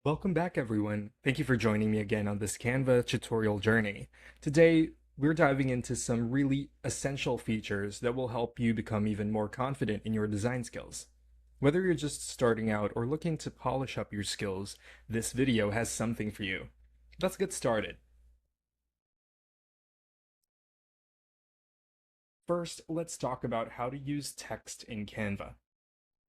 Welcome back, everyone. Thank you for joining me again on this Canva tutorial journey. Today, we're diving into some really essential features that will help you become even more confident in your design skills. Whether you're just starting out or looking to polish up your skills, this video has something for you. Let's get started. First, let's talk about how to use text in Canva.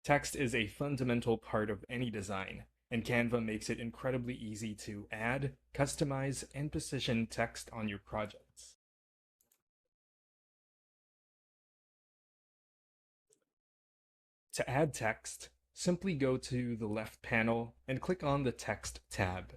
Text is a fundamental part of any design, and Canva makes it incredibly easy to add, customize, and position text on your projects. To add text, simply go to the left panel and click on the Text tab.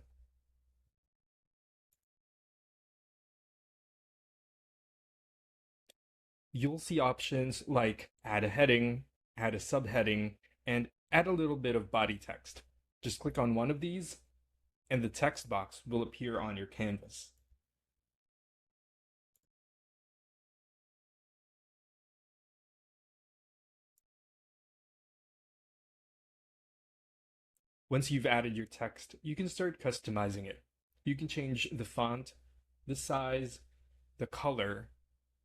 You'll see options like add a heading, add a subheading, and add a little bit of body text. Just click on one of these and the text box will appear on your canvas. Once you've added your text, you can start customizing it. You can change the font, the size, the color,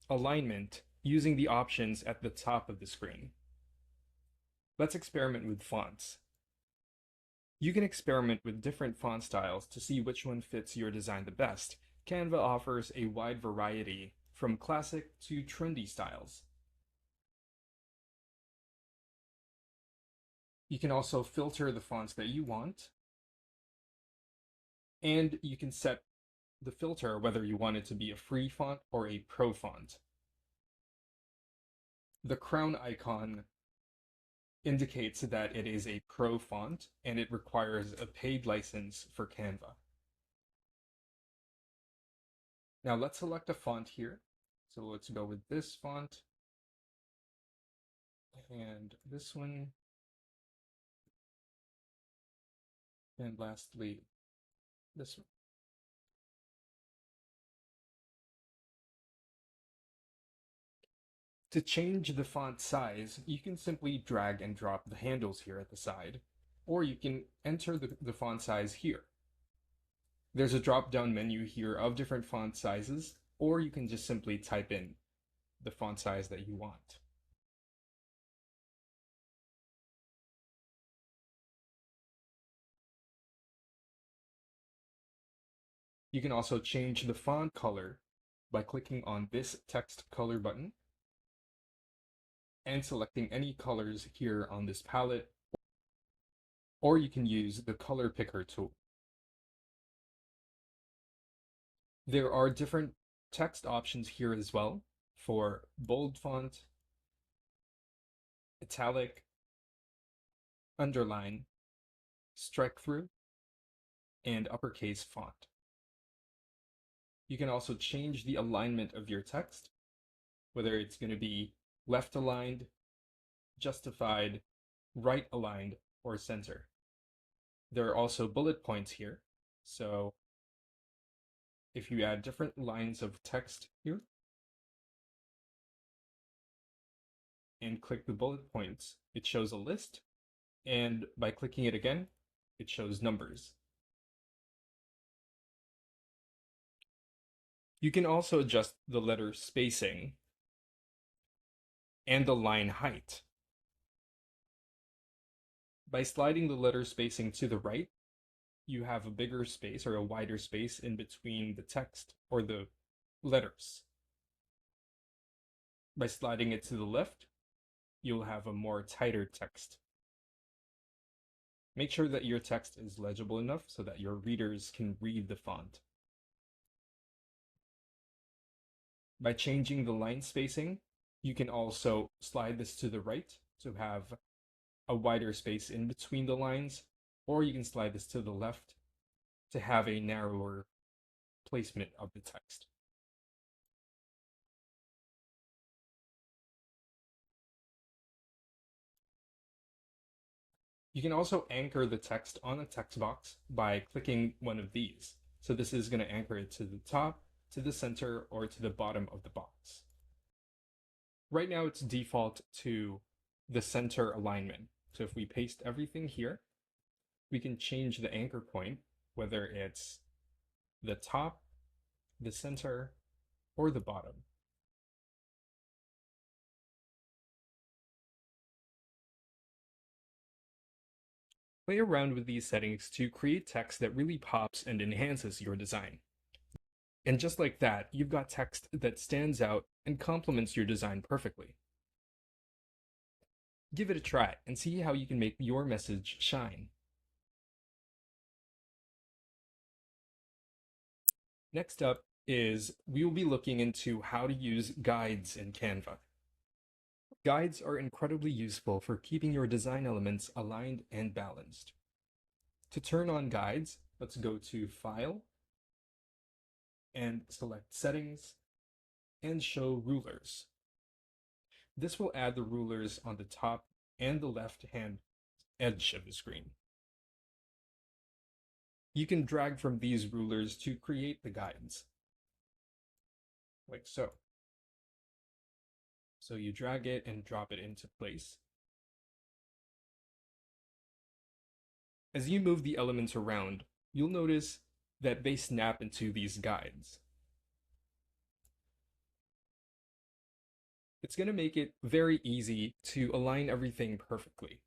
alignment using the options at the top of the screen. Let's experiment with fonts. You can experiment with different font styles to see which one fits your design the best. Canva offers a wide variety from classic to trendy styles. You can also filter the fonts that you want, and you can set the filter whether you want it to be a free font or a pro font. The crown icon indicates that it is a pro font and it requires a paid license for Canva. Now let's select a font here. So let's go with this font and this one. And lastly, this one. To change the font size, you can simply drag and drop the handles here at the side, or you can enter the font size here. There's a drop-down menu here of different font sizes, or you can just simply type in the font size that you want. You can also change the font color by clicking on this text color button and selecting any colors here on this palette, or you can use the color picker tool. There are different text options here as well for bold font, italic, underline, strike through, and uppercase font. You can also change the alignment of your text, whether it's going to be left aligned, justified, right aligned, or center. There are also bullet points here. So if you add different lines of text here and click the bullet points, it shows a list. And by clicking it again, it shows numbers. You can also adjust the letter spacing and the line height. By sliding the letter spacing to the right, you have a bigger space or a wider space in between the text or the letters. By sliding it to the left, you'll have a more tighter text. Make sure that your text is legible enough so that your readers can read the font. By changing the line spacing, you can also slide this to the right to have a wider space in between the lines, or you can slide this to the left to have a narrower placement of the text. You can also anchor the text on a text box by clicking one of these. So this is going to anchor it to the top, to the center, or to the bottom of the box. Right now it's default to the center alignment. So if we paste everything here, We can change the anchor point, whether it's the top, the center, or the bottom. Play around with these settings to create text that really pops and enhances your design. And just like that, you've got text that stands out and complements your design perfectly. Give it a try and see how you can make your message shine. Next up is we will be looking into how to use guides in Canva. Guides are incredibly useful for keeping your design elements aligned and balanced. To turn on guides, let's go to File and select Settings and Show Rulers. This will add the rulers on the top and the left-hand edge of the screen. You can drag from these rulers to create the guides, like so. So you drag it and drop it into place. As you move the elements around, you'll notice that they snap into these guides. It's going to make it very easy to align everything perfectly.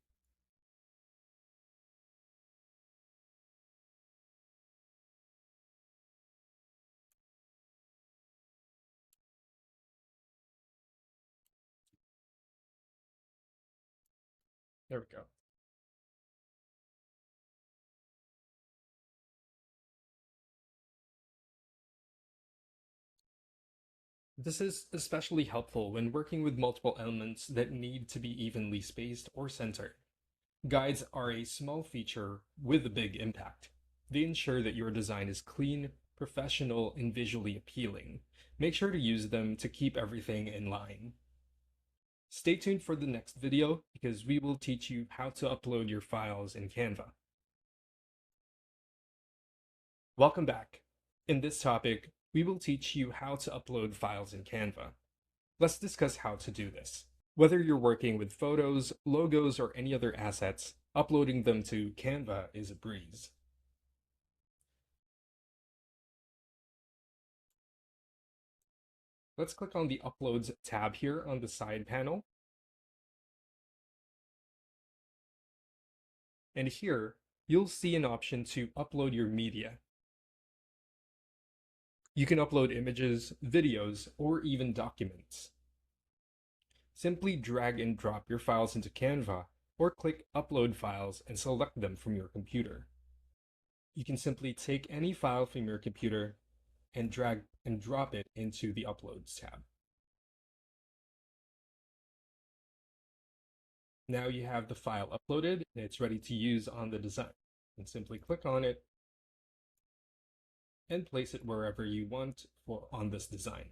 There we go. This is especially helpful when working with multiple elements that need to be evenly spaced or centered. Guides are a small feature with a big impact. They ensure that your design is clean, professional, and visually appealing. Make sure to use them to keep everything in line. Stay tuned for the next video because we will teach you how to upload your files in Canva. Welcome back. In this topic, we will teach you how to upload files in Canva. Let's discuss how to do this. Whether you're working with photos, logos, or any other assets, uploading them to Canva is a breeze. Let's click on the Uploads tab here on the side panel. And here, you'll see an option to upload your media. You can upload images, videos, or even documents. Simply drag and drop your files into Canva, or click Upload Files and select them from your computer. You can simply take any file from your computer and drag and drop it into the Uploads tab. Now you have the file uploaded and it's ready to use on the design. And simply click on it and place it wherever you want on this design.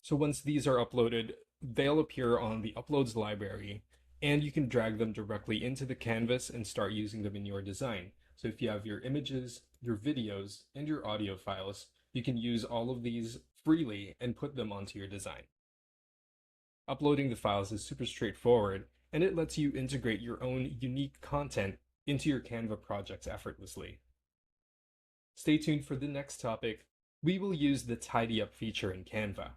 So once these are uploaded, they'll appear on the Uploads library, and you can drag them directly into the canvas and start using them in your design. So if you have your images, your videos, and your audio files, you can use all of these freely and put them onto your design. Uploading the files is super straightforward, and it lets you integrate your own unique content into your Canva projects effortlessly. Stay tuned for the next topic. We will use the Tidy Up feature in Canva.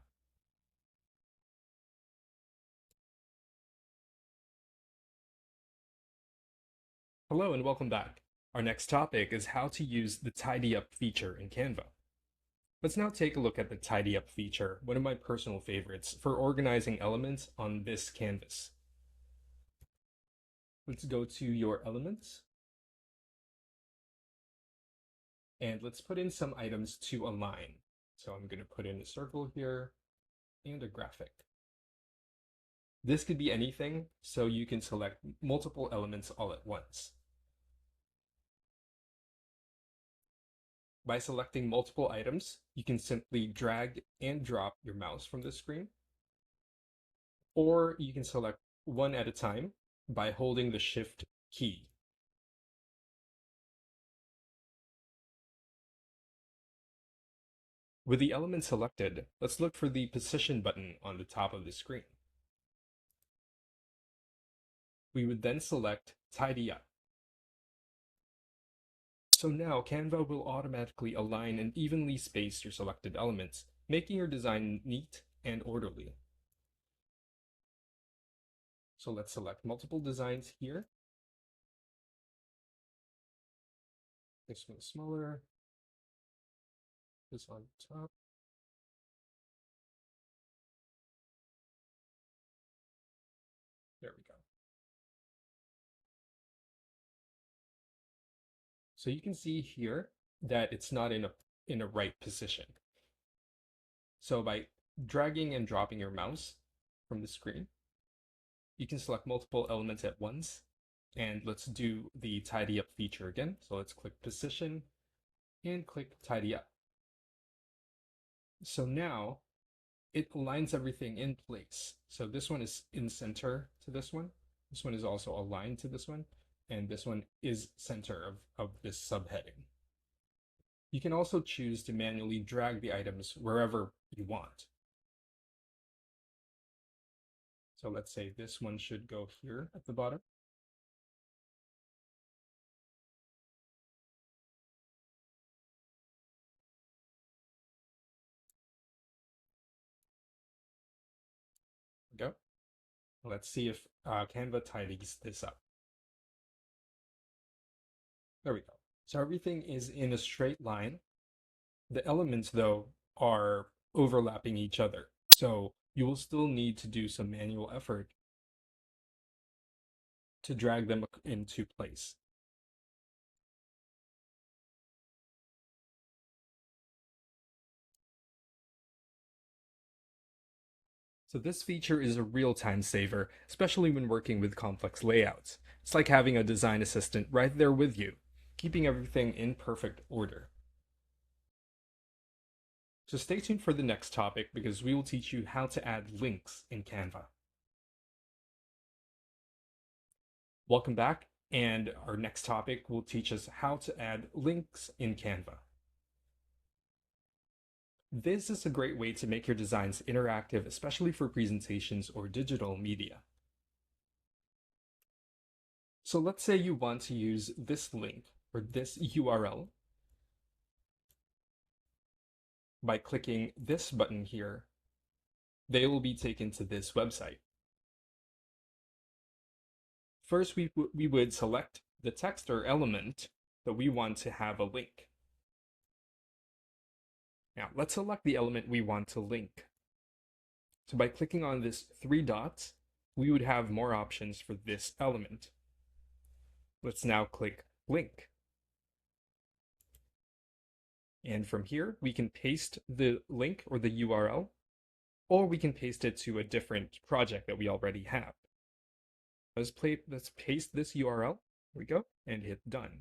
Hello and welcome back. Our next topic is how to use the Tidy Up feature in Canva. Let's now take a look at the Tidy Up feature, one of my personal favorites for organizing elements on this canvas. Let's go to your elements. And let's put in some items to align. So I'm going to put in a circle here and a graphic. This could be anything, so you can select multiple elements all at once. By selecting multiple items, you can simply drag and drop your mouse from the screen, or you can select one at a time by holding the Shift key. With the element selected, let's look for the position button on the top of the screen. We would then select Tidy Up. So now Canva will automatically align and evenly space your selected elements, making your design neat and orderly. So let's select multiple designs here. This one's smaller. This on top. There we go. So you can see here that it's not in a right position. So by dragging and dropping your mouse from the screen, you can select multiple elements at once. And let's do the tidy up feature again. So let's click position and click tidy up. So now it aligns everything in place. So this one is in center to this one. This one is also aligned to this one. And this one is center of this subheading. You can also choose to manually drag the items wherever you want. So let's say this one should go here at the bottom. Go. Let's see if Canva tidies this up. There we go. So everything is in a straight line. The elements, though, are overlapping each other. So you will still need to do some manual effort to drag them into place. So this feature is a real time saver, especially when working with complex layouts. It's like having a design assistant right there with you, keeping everything in perfect order. So stay tuned for the next topic because we will teach you how to add links in Canva. Welcome back, and our next topic will teach us how to add links in Canva. This is a great way to make your designs interactive, especially for presentations or digital media. So let's say you want to use this link or this URL. By clicking this button here, they will be taken to this website. First, we would select the text or element that we want to have a link. Now, let's select the element we want to link. So by clicking on this 3 dots, we would have more options for this element. Let's now click link. And from here, we can paste the link or the URL, or we can paste it to a different project that we already have. Let's paste this URL. There we go, and hit done.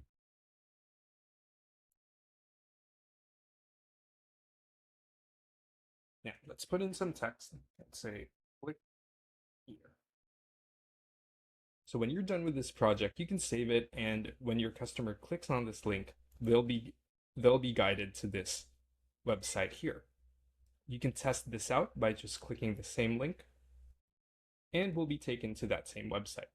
Now, let's put in some text. Let's say, click here. So when you're done with this project, you can save it, and when your customer clicks on this link, they'll be guided to this website here. You can test this out by just clicking the same link, and we'll be taken to that same website.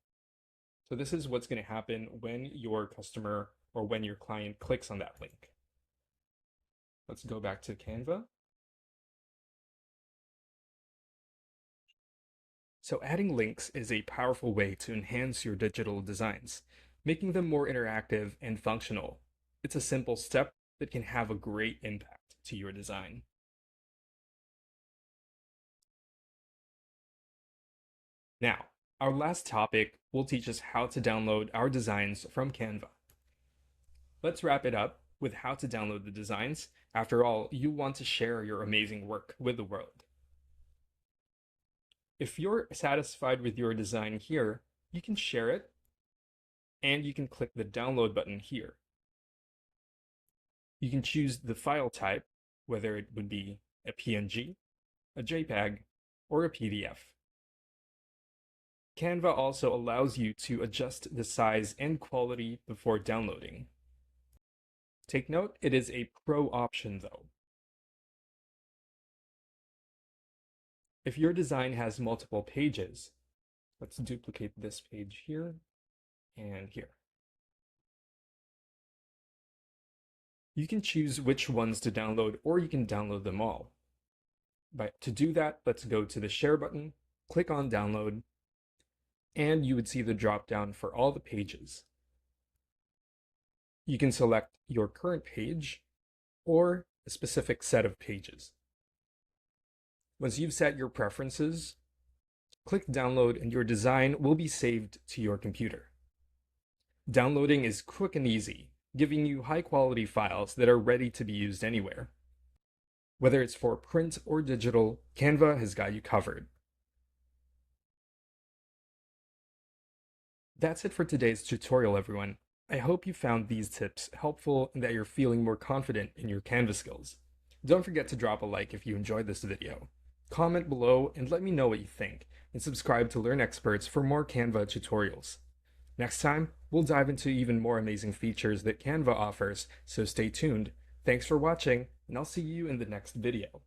So this is what's going to happen when your customer or when your client clicks on that link. Let's go back to Canva. So adding links is a powerful way to enhance your digital designs, making them more interactive and functional. It's a simple step that can have a great impact to your design. Now, our last topic will teach us how to download our designs from Canva. Let's wrap it up with how to download the designs. After all, you want to share your amazing work with the world. If you're satisfied with your design here, you can share it, and you can click the download button here. You can choose the file type, whether it would be a PNG, a JPEG, or a PDF. Canva also allows you to adjust the size and quality before downloading. Take note, it is a pro option though. If your design has multiple pages, let's duplicate this page here and here. You can choose which ones to download, or you can download them all. But to do that, let's go to the Share button, click on Download, and you would see the drop-down for all the pages. You can select your current page or a specific set of pages. Once you've set your preferences, click Download and your design will be saved to your computer. Downloading is quick and easy, giving you high-quality files that are ready to be used anywhere. Whether it's for print or digital, Canva has got you covered. That's it for today's tutorial, everyone. I hope you found these tips helpful and that you're feeling more confident in your Canva skills. Don't forget to drop a like if you enjoyed this video. Comment below and let me know what you think, and subscribe to LearnXperts for more Canva tutorials. Next time, we'll dive into even more amazing features that Canva offers, so stay tuned. Thanks for watching, and I'll see you in the next video.